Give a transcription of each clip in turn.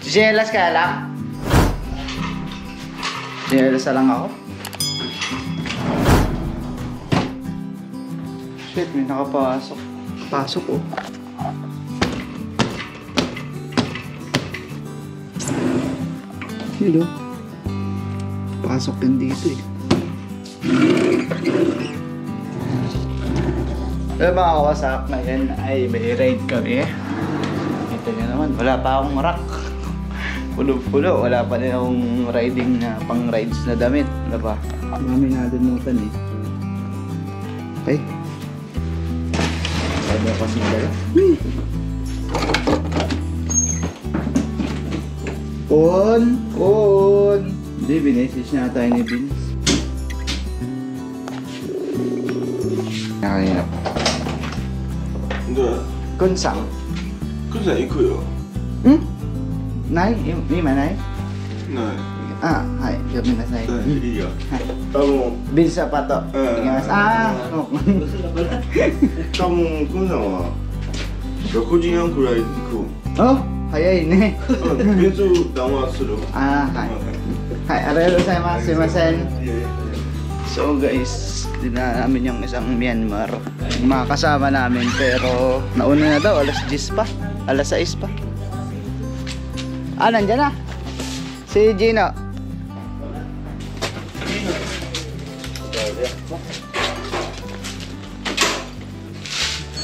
Sinelas kaya lang? Sinelas na lang ako? Shit, may nakapasok. Pasok oh. Hello. Pasok din dito eh. Pero mga kawasak, ngayon ay may ride kami. Ito nyo naman, wala pa akong rack. Pulo-pulo, wala pa din akong riding na pang rides na damit. Wala pa. Marami na dunutan eh. Okay. Sabi ako kasi dala. On! Hindi, binesis niya tayo ni Vince. Nakalinap. Hindi. Kunsang? Kunsang, ikuyo. Nai? Ima, Nai? Nai. Ah, hai. Gabi na sa'yo. Iya. Hai. Tamo. Vince Sapato. Ikimasu. Ah! Oh. 多分、くんさんは6時半くらい行く。 Oh! Hayay ne. 水談話する。 Ah, hai. Hai, arigatou gozaimasu. Sumimasen. So guys, din na namin yung isang Myanmar. Mga kasama namin pero nauna na daw, alas 10 pa. Alas 6 pa. Ah, nandyan na. Si Gino.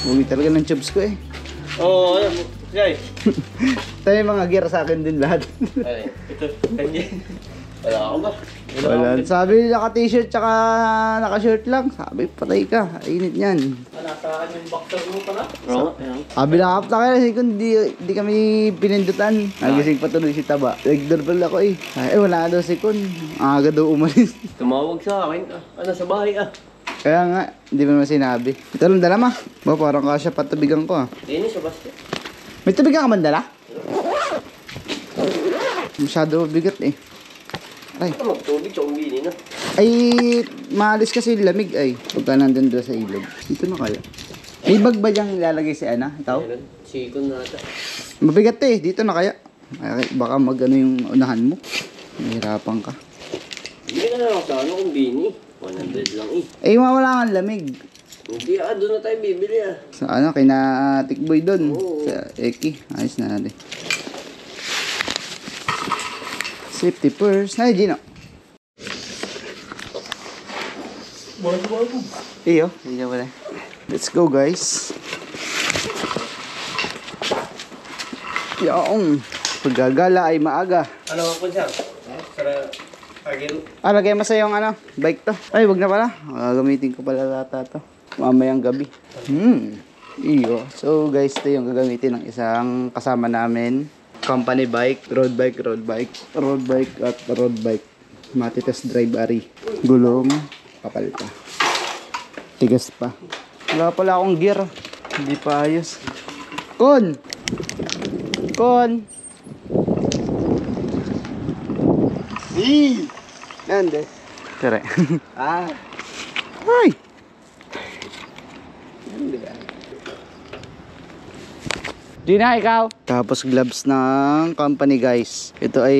Uwi talaga ng tubes ko eh. Oo, alam mo. Guys. Ito yung mga gear sa akin din lahat. Ay, ito, kanya. Wala ako ba? Wala. Sabi naka-t-shirt tsaka naka-shirt lang. Sabi patay ka. Init yan. Wala sa akin yung boxer mo pala. Oo. Sabi na kapta kayo kasi kung di kami pinindutan. Nagising pa tuloy si Taba. Nag-doorbell ako eh. Ay, wala daw si Kun. Aga daw umalis. Tumawag sa akin. Ano sa bahay ah. Kaya nga, hindi mo naman sinabi. Ito lang dala ma. Ba, parang kasya patubigan ko ah. Hindi sa basket. May tubigan ka man dala? Masyado bigat eh. Ay. Ito magtubig sa umbini na. Ay, maalis kasi yung lamig ay. Pagka nandun doon sa ilog. Dito na kaya. May bag ba diyang ilalagay si Ana? Ikaw? Sikon na ata. Mabigat eh. Dito na kaya. Ay, baka mag-ano yung unahan mo. Mahirapan ka. Hindi ka na lang sa ano umbini. 100 lang eh. Eh, mawala kang lamig. Hindi doon na tayo bibili ah. Sa ano, kina Tikboy doon. Oo. Sa Eki. Ayos na natin. Safety first. Ay, Gino. Iyo. Iyo pala. Let's go, guys. Yaong. Paggagala ay maaga. Ano ako siya? Para agil. Lagay mo sa yung ano, bike to. Ay, wag na pala. Gagamitin ko pala lata to. Mamayang gabi. Iyo. So, guys, ito yung gagamitin ng isang kasama namin. Company bike, road bike, road bike, road bike at road bike. Mati-test drive ari. Gulong, kapal pa. Tigas pa. Wala pala akong gear. Hindi pa ayos. Kon! Kon! Nande. Tere. Ah. Ay! Di na ikaw. Tapos gloves ng company guys. Ito ay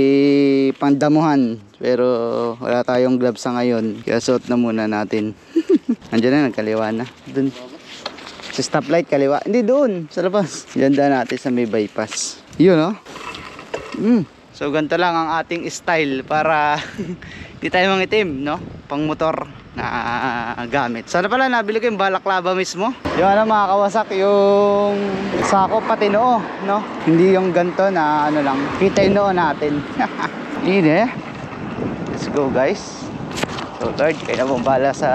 pandamuhan. Pero wala tayong gloves sa ngayon. Kaya suot na muna natin. Andiyan na, nagkaliwa na. Dun. Sa stoplight, kaliwa. Hindi doon. Sa labas. Ganda natin sa may bypass. Yun oh. So ganito lang ang ating style para di tayo mangitim, no? Pang motor na gamit. Sana pala nabili ko yung balaklava mismo. Yung ano mga kawasak, yung sako pati noo, no? Hindi yung ganito na ano lang. Kita yung noo natin. Hindi eh. Let's go guys. So Lord, kayo na pong bala sa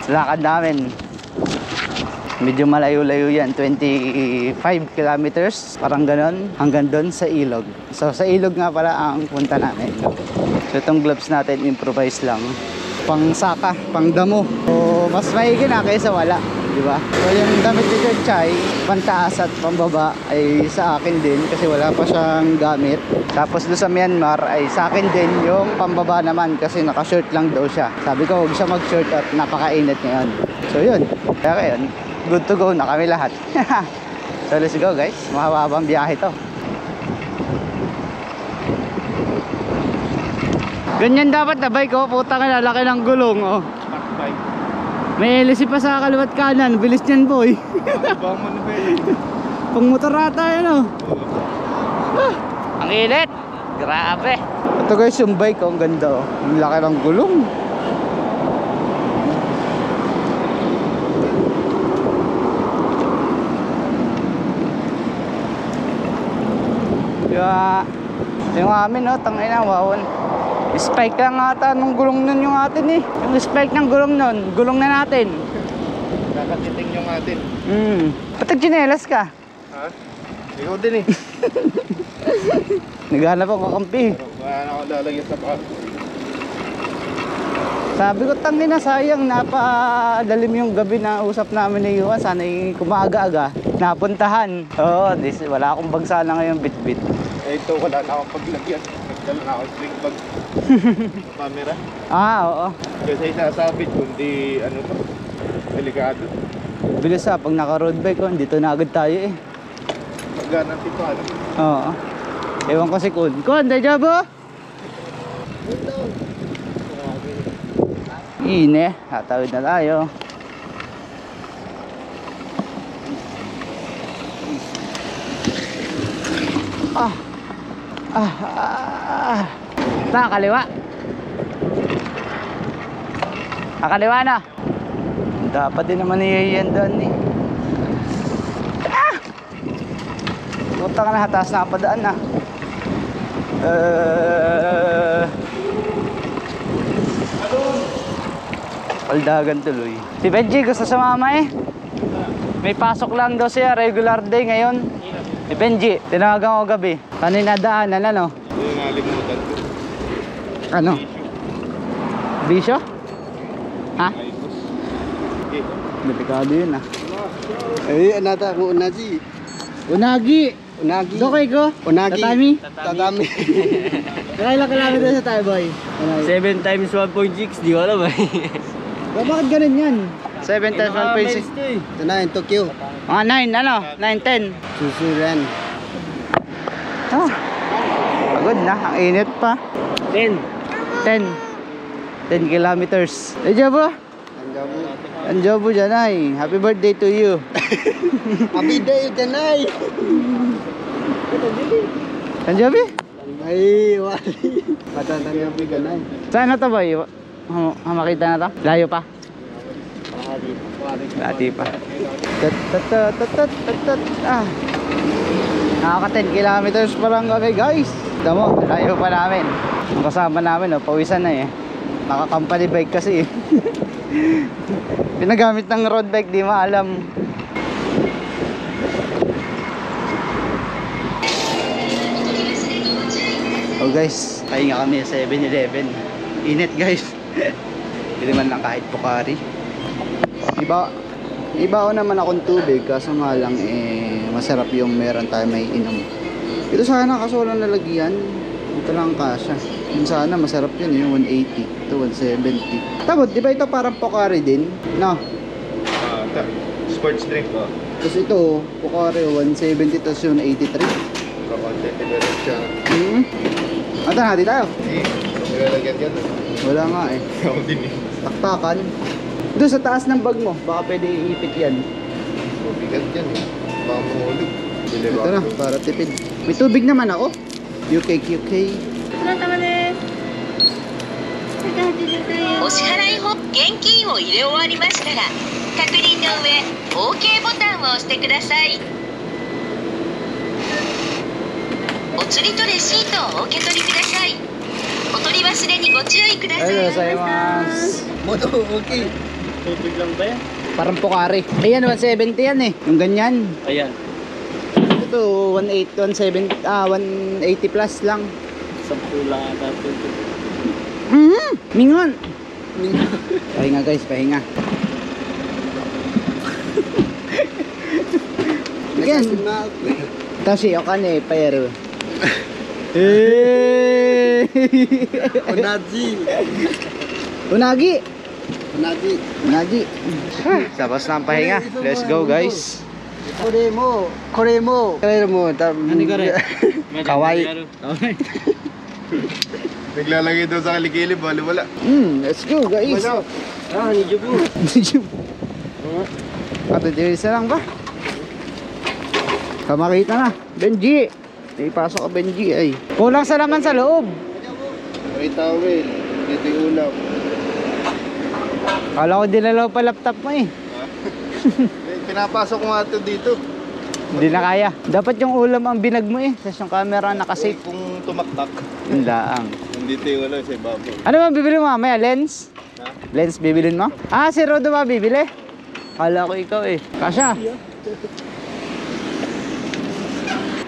lakad namin. Medyo malayo-layo yan, 25 kilometers, parang ganon, hanggang doon sa ilog. So sa ilog nga pala ang punta namin. So itong gloves natin, improvise lang. Pang saka, pang damo. So mas maigi na kaysa wala, di ba? So yung damit ni Chai, pantaas at pambaba ay sa akin din kasi wala pa siyang gamit. Tapos doon sa Myanmar ay sa akin din yung pambaba naman kasi naka-shirt lang daw siya. Sabi ko huwag siya mag-shirt at napakainit ngayon. So yun, kaya yun. Good to go na kami lahat. So let's go guys. Mahabang biyahe to. Ganyan dapat na bike oh. Puta ka na, laki ng gulong oh. May LC pa sa kaliwat kanan. Bilis niyan boy. Pang motor ata yan oh. Ang init. Grabe. Ito guys yung bike oh. Ang ganda oh. Ang laki ng gulong. Yung amin no, tangina, wawon. Spike lang ata nung gulong nun yung atin eh. Yung spike ng gulong nun, gulong na natin. Kakatiting yung atin. Patag chinelas ka. Ha? Ikaw din eh. Naghanap ako kakampi. Wala na ako lalagyan sa paa. Sabi ko tangina, sayang, napadalim yung gabi na usap namin ni Yuan. Sana kumaga-aga napuntahan. Oo, wala akong bag sana ngayon, bit-bit. Eh ito, wala na akong paglagyan. Nagdala na ako sling bag. Camera. Oo. Kasi isasabit kundi ano to, delikado. Bilis pag naka-road bike, dito na agad tayo eh. Pagganang tito ano. Oo. Ewan ko si Kun. Kun, deja vu? Ine, hatawid na tayo. Kaliwa. Kaliwa na. Dapat din naman iyan doon eh. Puta ka na, taas na padaan na. Paldagan tuloy. Si Benji gusto sumama eh. May pasok lang daw siya, regular day ngayon. Si Benji, tinawagan ko gabi. Kanina daanan ano? Yung nalimutan ko. Ano? Bisyo? Ha? Okay. Delikado yun ah. Eh, anata ko unaji. Unagi! Unagi. Dokay ko? Unagi. Tatami? Tatami. Nakailang kilometer sa tayo boy? 7 times 1.6, di ko alam eh. Bakit ganun yan? 7 times 1.6. Ito na yung Tokyo. Mga 9 ano? 9, 10. Susuran. Pagod na, ang init pa. 10. 10 kilometers. Dejavu? Anjobu Janay. Happy birthday to you. Happy day, Janay. Anjobi? Ay, wali. Matatang yung Janay. Saan na to boy? Makita na to? Layo pa? Lati pa. Nakaka 10 kilometers pa lang kami guys. Tamo, layo pa namin. Ang kasama namin, pawisan na eh. Naka-company bike kasi eh. Pinagamit ng road bike, di maalam. Oh guys, pahinga kami sa 7-Eleven. Init guys. Hindi man lang kahit Pocari. Iba o naman akong tubig, kaso nga lang masarap yung meron tayo may inom. Ito sana kaso walang lalagyan. Ito lang kasya. Yung sana masarap yun yung 180. Ito 170. Tapos di ba ito parang Pocari din? No? Sports drink ko. Tapos ito Pocari 170 tapos yung 83. Kakonti, meron siya. Ata natin tayo. Nilalagyan yan. Wala nga eh. Ako din eh. Taktakan. Doon sa taas ng bag mo, baka pwede iipit yan. Mabigat yan eh. Baka mahulog. Ito na, para tipid. May tubig naman ako. UKQK. お支払い後現金を入れ終わりましたら確認の上 OK ボタンを押してくださいお釣りとレシートをお受け取りくださいお取り忘れにご注意ください Gozaimasu. Moto, okay. Tubig lang ba yan? Parang Pocari. Ayan, 170 yan eh. Yung ganyan. Ayan. Ito, 180 plus lang. 10 lang ata. Mingon! Pahinga guys, pahinga. Again. Tashi, okane, pero. Unaji. Unagi! Unaji. Unagi. Tapos na ang pahinga. Let's go guys. Kore mo. Kore mo. Ano ka rin? Kawaii. Naglalagay daw sa kilikili, bali wala. Let's go guys. Ah, hindi po. At isa lang ba? Kamakita na. Benji. Ipasok ka Benji ay. Kulang sa laman sa loob. May towel. Dito yung ulam. Kala ko dinalaw pa laptop mo eh. Pinapasok ko nga ito dito. Hindi na kaya. Dapat yung ulam ang binag mo eh. Tapos yung camera nakasave. Kung tumaktak. Yung laang. Nandito yung ulam sa ibabaw. Ano ba bibili mo mamaya? Lens? Ha? Lens bibilin mo? Ah, si Rodo ba bibili? Kala ko ikaw eh. Kasha.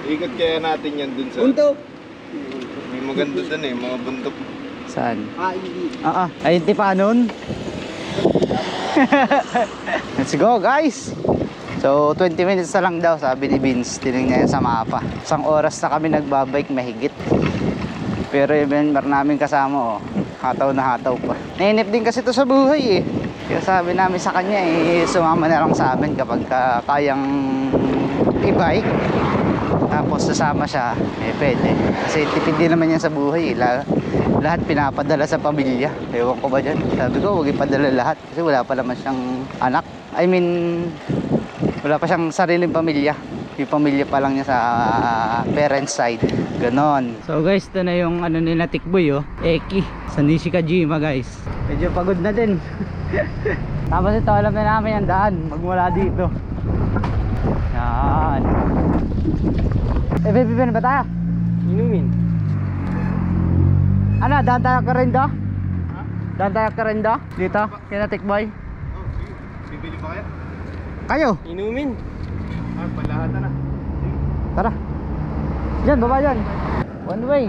Ikot kaya natin yan dun sa... Buntok. May maganda dun eh, mga buntok. Saan? Ayun tipa nun. Let's go guys. So 20 minutes na lang daw sabi ni Vince. Tinignan niya sa mapa. Isang oras na kami nagbabike mahigit. Pero yung member namin kasama hataw na hataw pa. Nainip din kasi to sa buhay eh. Kaya sabi namin sa kanya sumama na lang sa amin kapag kayang i-bike. Tapos sasama siya, pwede. Kasi tipid din naman yan sa buhay. Lahat pinapadala sa pamilya. Ewan ko ba dyan? Sabi ko, huwag ipadala lahat. Kasi wala pa naman siyang anak. I mean, wala pa siyang sariling pamilya. Yung pamilya pa lang niya sa parents side. Ganon. So guys, ito na yung ano nila Tikboy Eki. Sa Nishikajima guys. Medyo pagod na din. Tapos ito, alam na namin ang daan. Magmula dito. Yan. Baby, ba tayo? Inumin. Ano, daan tayo ka rin do? Daan tayo ka rin do? Dito, kina Tikboy. Bibili ba kayo? Kayo? Inumin. Ah, palahatan na. Tara. Diyan, baba dyan. One way.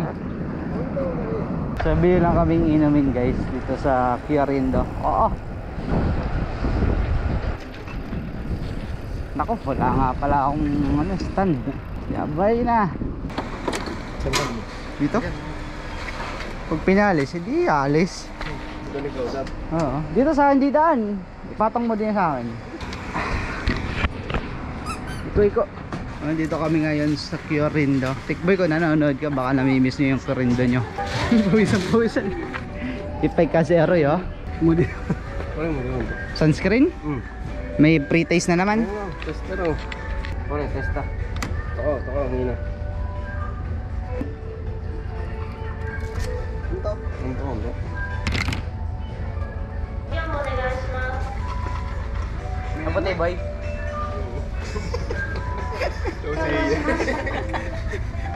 Sabi lang kaming inumin guys dito sa Kiarindo. Oo. Naku, wala nga pala akong stand. Yabay na. Dito? Pag pinalis, hindi alis. Oo. Dito sa akin, di daan. Ipatong mo din sa akin. Iko. Dito kami ngayon sa Kiorindo. Tikboy ko, nanonood ka, baka namimiss nyo yung Kiorindo nyo. Pawisan. Ipay kasi aroy Mudi. Sunscreen? May pre-taste na naman. Testa no. Pare, testa. Toko, muna. Punto. Apa tayo, boy?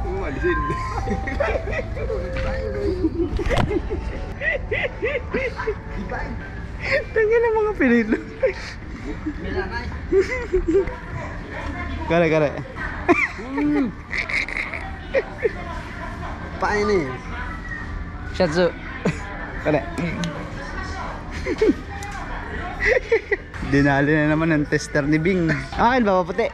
Umalisin. Tangin ang mga pinilo. Kare. Paano na yun? Shatsu. Kare. Dinali na naman ang tester ni Bing. Akin ba puti?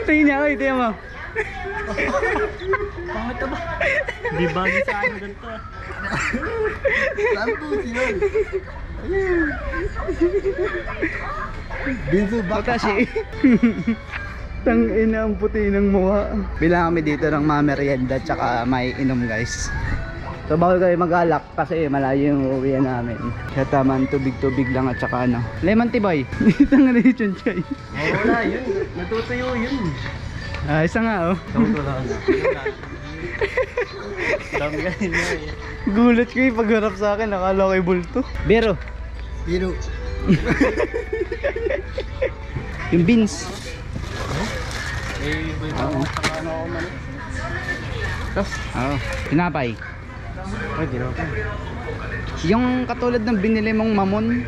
Tingin niya, oy, tingin mo. Pangit ba? Di bagay sa akin ganito. Lampu sinon. Binso Baka siya. Tangina ang puti ng mukha. Bilang kami dito ng mamerienda tsaka may inom guys. So bawal kayo mag-alak kasi malayo yung uwian namin. Kaya taman tubig-tubig lang at saka lemon tea boy. Dito nga na yung chunchay. Wala yun. Natutuyo yun. Isa nga Dami ka rin na eh. Gulat ko yung pagharap sa akin. Nakala ko yung bulto. Biro. Yung beans. Pinapay. Yung katulad ng binili mong mamon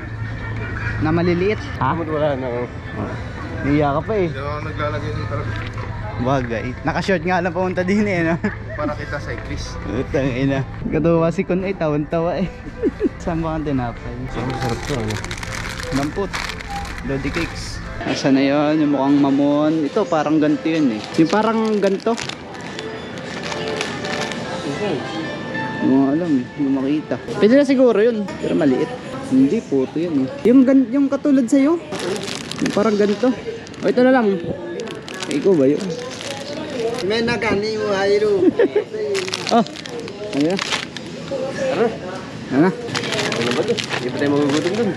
na maliliit. Ha? Wala na Niya ka pa eh. Hindi ako naglalagay ng talaga. Bagay. Naka-short nga lang pumunta din eh, no? Para kita cyclist. Utang ina. Katuwa si Kun eh, tawan-tawa eh. Saan ba ang tinapay? Masarap to, ano? Dampot. Lodi cakes. Asa na yun? Yung mukhang mamon. Ito parang ganito yun eh. Yung parang ganito. Hindi mo alam eh. Hindi mo makita. Pwede na siguro yun. Pero maliit. Hindi, puto yun eh. Yung katulad sa'yo. Yung parang ganito. O ito na lang. Ay, ikaw ba yun? Oh. Ano yan? Ano? Ano ba to? Hindi pa tayo magugutom dun.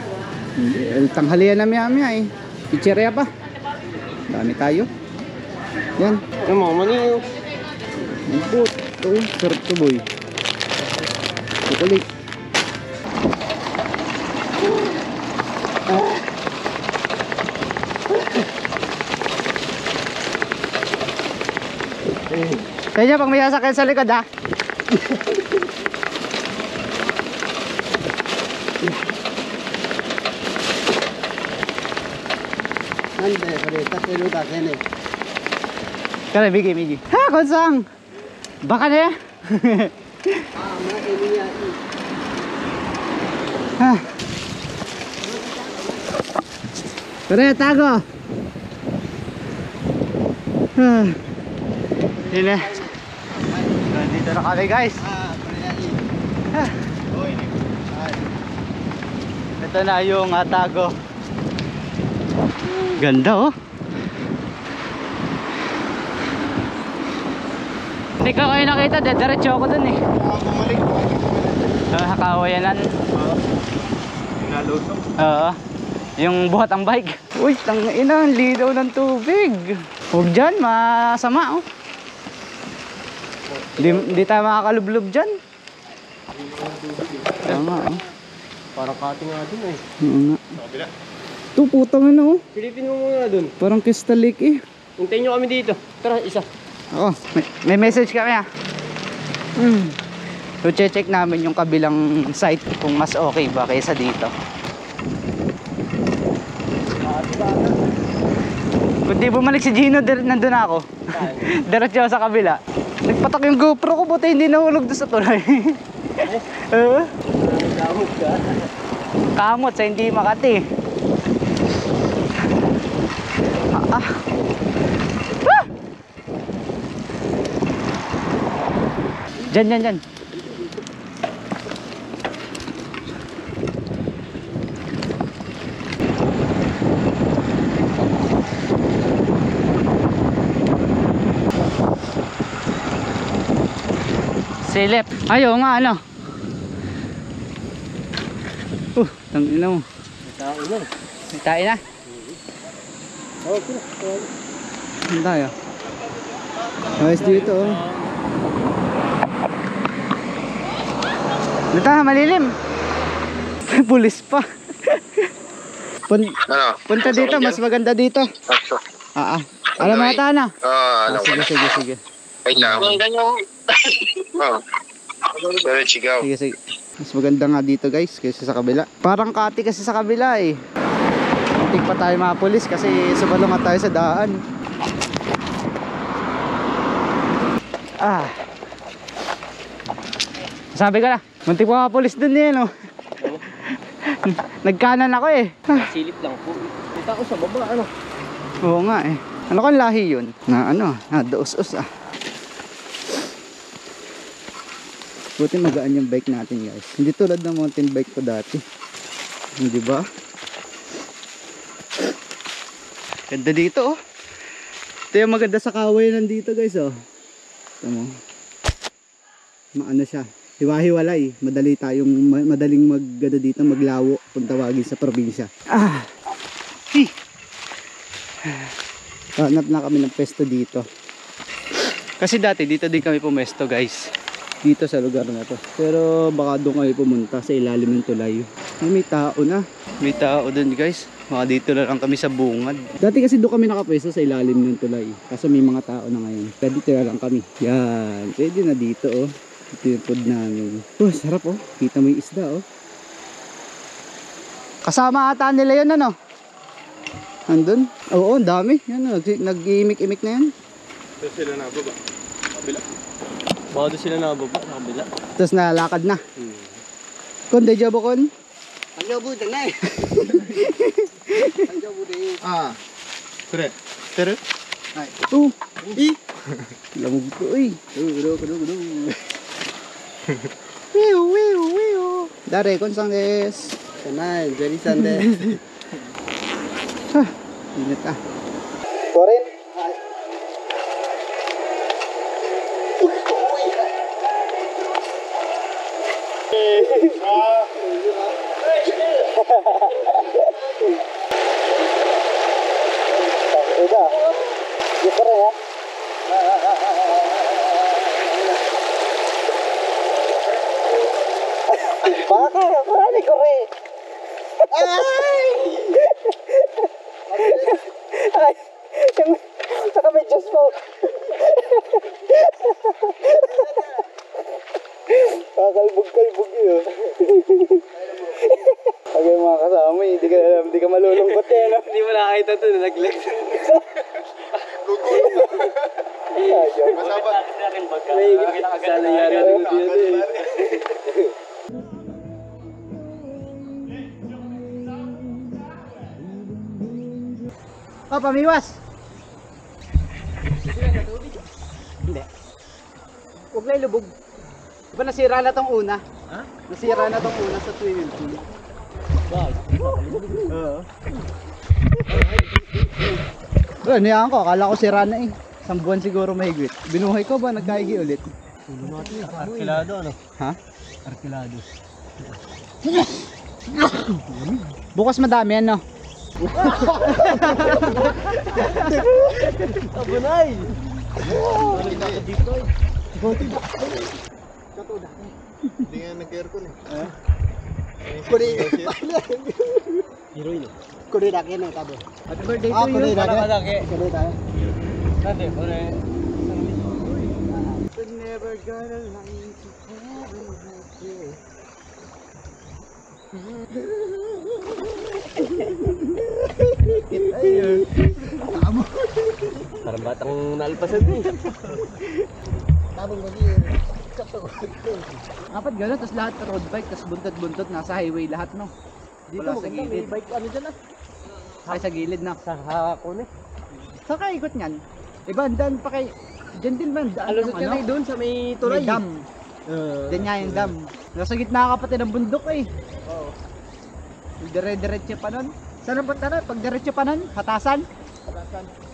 Hindi. Tanghalian na maya eh. Pizzeria pa. Dami tayo. Yan. Ano mga maniyo? Ang puto. Sarap to boy. Chocolate. Kaya pag may sasakyan sa likod ha. Kaya Migi. Ha, konsang. Baka na ya. Ha. Kaya tago. Ha. Dito na. Dito na kami guys. Ha. Ito na yung tago. Ganda oh. Hindi ka kayo nakita, diretso ako dun eh. Bumalik. Kawayanan. Nalusok. Oo. Yung buhat ang bike. Uy, tangina, ang lidaw ng tubig. Huwag dyan, masama oh. Di tayo makakalublob dyan. Tama oh. Parang cutting nga dun eh. Oo nga. Ito, putang ano oh. Silipin mo muna dun. Parang Crystal Lake eh. Hintayin nyo kami dito. Tara, isa. Oo, may message kami ah. So check namin yung kabilang site kung mas okay ba kaysa dito. Kung di bumalik si Gino, nandun ako. Diretso sa kabila. Nagpatak yung GoPro ko, buti hindi nahulog doon sa tulay. Kamot ka. Kamot sa hindi Makati. Diyan. Silip. Ayaw nga ano. Tangina mo. Tao na. May tayo na. Oo, tira. Saan tayo? Ayos dito oh. Dito malilim. Pulis pa. Punta dito, mas maganda dito. Alam mo ata na? Sige. Wait lang. Pero chigaw. Sige. Mas maganda nga dito guys kaysa sa kabila. Parang kati kasi sa kabila eh. Muntik pa tayo mapulis kasi subalungan tayo sa daan. Sabi ka na, muntik pa mapulis dun eh no. Nagkanan ako eh. Silip lang po. Kita ko sa baba, ano? Oo nga eh. Ano kang lahi yun? Na daos-os ah. Buti magaan yung bike natin guys. Hindi tulad ng mountain bike ko dati. Hindi ba? Ganda dito oh. Ito yung maganda sa kawayan nandito guys oh. Ito mo. Maano siya. Hiwa-hiwalay. Madaling maggada dito, maglawo kung tawagin sa probinsya. Hanap na kami ng pesto dito. Kasi dati dito din kami pumesto guys. Dito sa lugar na to. Pero baka doon kami pumunta sa ilalim ng tulay. May tao na. May tao doon guys. Baka dito na lang kami sa bungad. Dati kasi doon kami nakapwesto sa ilalim ng tulay. Kaso may mga tao na ngayon. Kaya dito na lang kami. Yan. Pwede na dito oh. Ito yung food namin. Oh, sarap oh. Kita mo yung isda oh. Kasama ata nila yun ano? Andun? Oo, ang dami. Yan oh. Nag-iimik-imik na yan. Ito sila na baba. Kabila. Baka doon sila nababa sa kabila. Tapos nalalakad na. Kon, deja vu kon? Ang jabo, na eh. Ang jabo din. これ知ってる？はい。Oh! Lamog ko, uy. Dare, konsang des. Kanay, Jerry Sande. Init ah. Korin. Kakalbog-kalbog yun. Okay mga kasama, hindi ka malulungkot eh, no? Hindi mo nakakita ito, nag-legs. May sana yari ang dito eh. Oh, pamiwas! Hindi. Huwag na ilubog. Diba nasira na tong una? Ha? Nasira na tong una sa swimming pool. Bakit? Oo. Well, niyan ko, akala ko sira na eh. Isang buwan siguro mahigwit. Binuhay ko ba? Nagkaigi ulit? Arkilado ano? Ha? Arkilado. Bukas madami yan, no? Abunay! Hindi nga nag-aircon eh. Heroin eh. Kunin na yan, tabo. Happy birthday to you. Kunin tayo. Dati, Kore. never gonna lie to heaven like this. Parang batang nalpasan eh. Tabong mo niya. Dapat gano'n, tapos lahat road bike, tapos buntot-buntot, nasa highway lahat, no? Dito Wala sa maganda, may gilid. bike ano dyan ah. Ay, sa gilid na. Sa hakon eh. Saan ka ikot niyan? Iba, daan pa kay... Diyan din ba? Daan Alusot ng ka na doon sa may May turay. dam. Diyan nga yung dam. Nasa gitna ka pati ng bundok eh. Oo. Dire-diretso pa nun. Saan ang punta na? Pag diretso pa nun? Hatasan?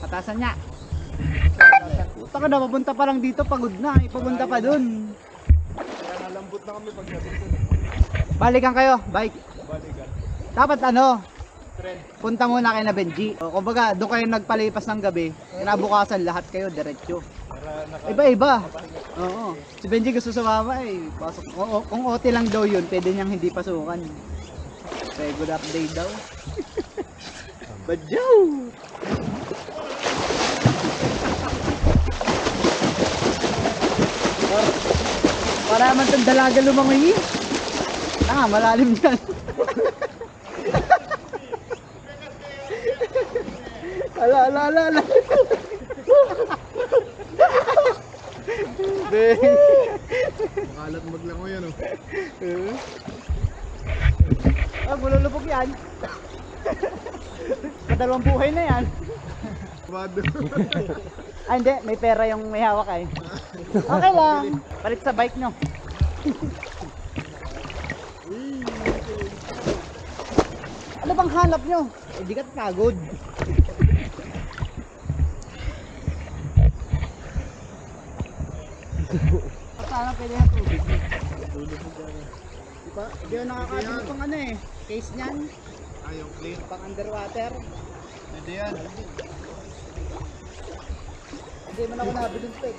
Hatasan niya. Puta ka na, papunta pa lang dito, pagod na. Ipapunta pa dun. Kaya nalambot na kami pag sabi ko. Balikan kayo, bike. Balikan. Dapat ano, Trend. punta muna kayo na Benji. O, kumbaga, doon kayo nagpalipas ng gabi. Kinabukasan lahat kayo, diretso. Para naka... Iba-iba. Oo. Si Benji gusto sumama eh. Pasok. Kung OT lang daw yun, pwede niyang hindi pasukan. Regular day daw. Badyaw! Para naman itong dalaga lumangoy. Malalim dyan. Ala. Makalat maglango yan oh. Bululubog yan. Kadalawang buhay na yan. Bado. Ah, hindi. May pera yung may hawak eh. Okay lang. Palit sa bike nyo. Ano bang hanap nyo? Eh, di ka kagod. Sana pwede yung tubig. Diba? Hindi ko nakakasin itong ano eh. Case niyan. Yung clean. Pang underwater. Hindi yan. Hindi man ako nabiling steak.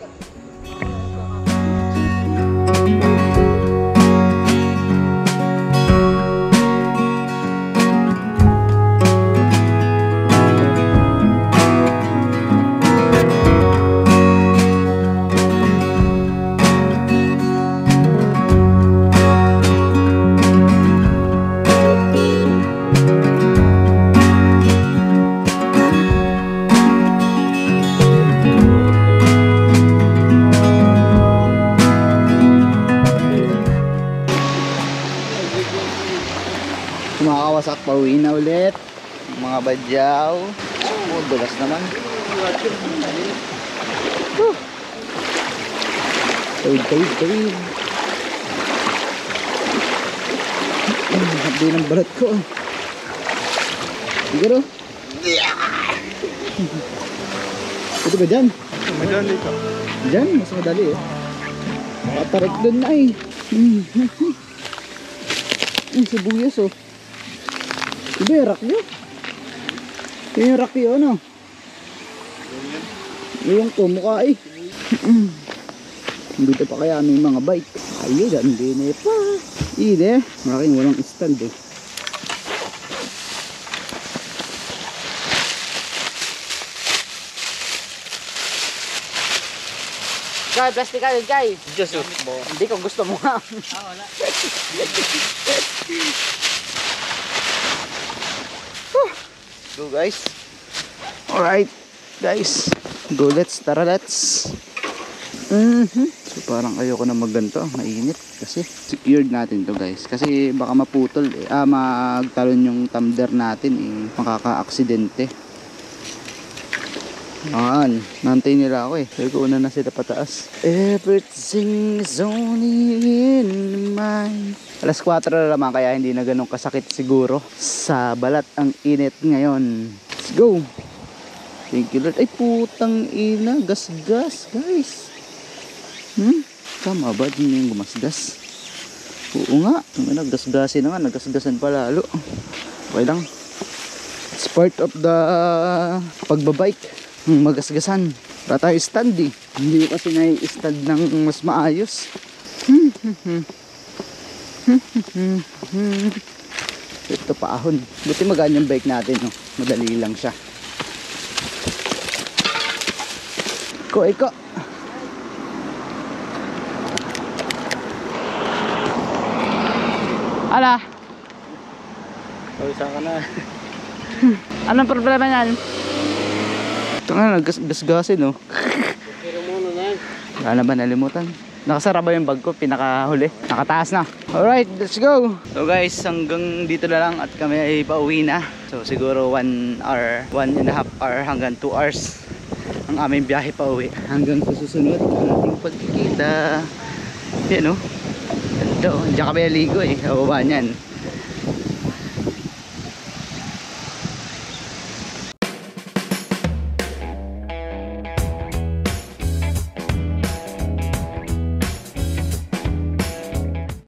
Kumakawasak, pauwi na ulit mga badyaw. Oh, dulas naman. Tawid. Hindi ng balat ko. Siguro. Ito ba dyan? Madali ka. Dyan, mas madali eh. Patarik doon na eh. Sibuyas oh. Iba yung rakyo. Yung rakyo ano? Yung kumukha eh. Dito pa kaya may mga bike. Ayun, hindi na pa. Ide, malaking walang stand eh. Jai, plastic ka yun, Jai. Diyos oh. Hindi ko gusto mo nga. Wala. Go guys. Alright guys. Go, let's. So parang ayoko na magganto. Mainit kasi. Secured natin to guys. Kasi baka maputol eh. Magtalon yung tumbler natin eh. Makaka-aksidente. Ayan, nantay nila ako eh. Sabi ko una na sila pataas. Everything is only in mind. Alas 4 na naman kaya hindi na ganun kasakit siguro. Sa balat ang init ngayon. Let's go. Thank you Lord. Ay putang ina, gasgas guys. Tama ba din yung gumasgas? Oo nga, naggasgasin na nga, naggasgasan pa lalo. Okay lang. It's part of the pagbabike. Magasgasan. Para tayo stand eh. Hindi ko kasi nai-stand ng mas maayos. Ito paahon. Buti magaan yung bike natin. No? Madali lang siya. Iko. Ala. Pawisa ka na. Anong problema niyan? Ito nga, naggasgasin no. Pero muna na. Wala na ba nalimutan? Nakasara ba yung bag ko? Pinakahuli. Nakataas na. Alright, let's go! So guys, hanggang dito na lang at kami ay pauwi na. So siguro 1 hour, 1.5 hour hanggang 2 hours ang aming biyahe pauwi. Hanggang sa susunod ang ating pagkikita. Yan no. Ito, diyan kami naligo eh. Sa baba niyan.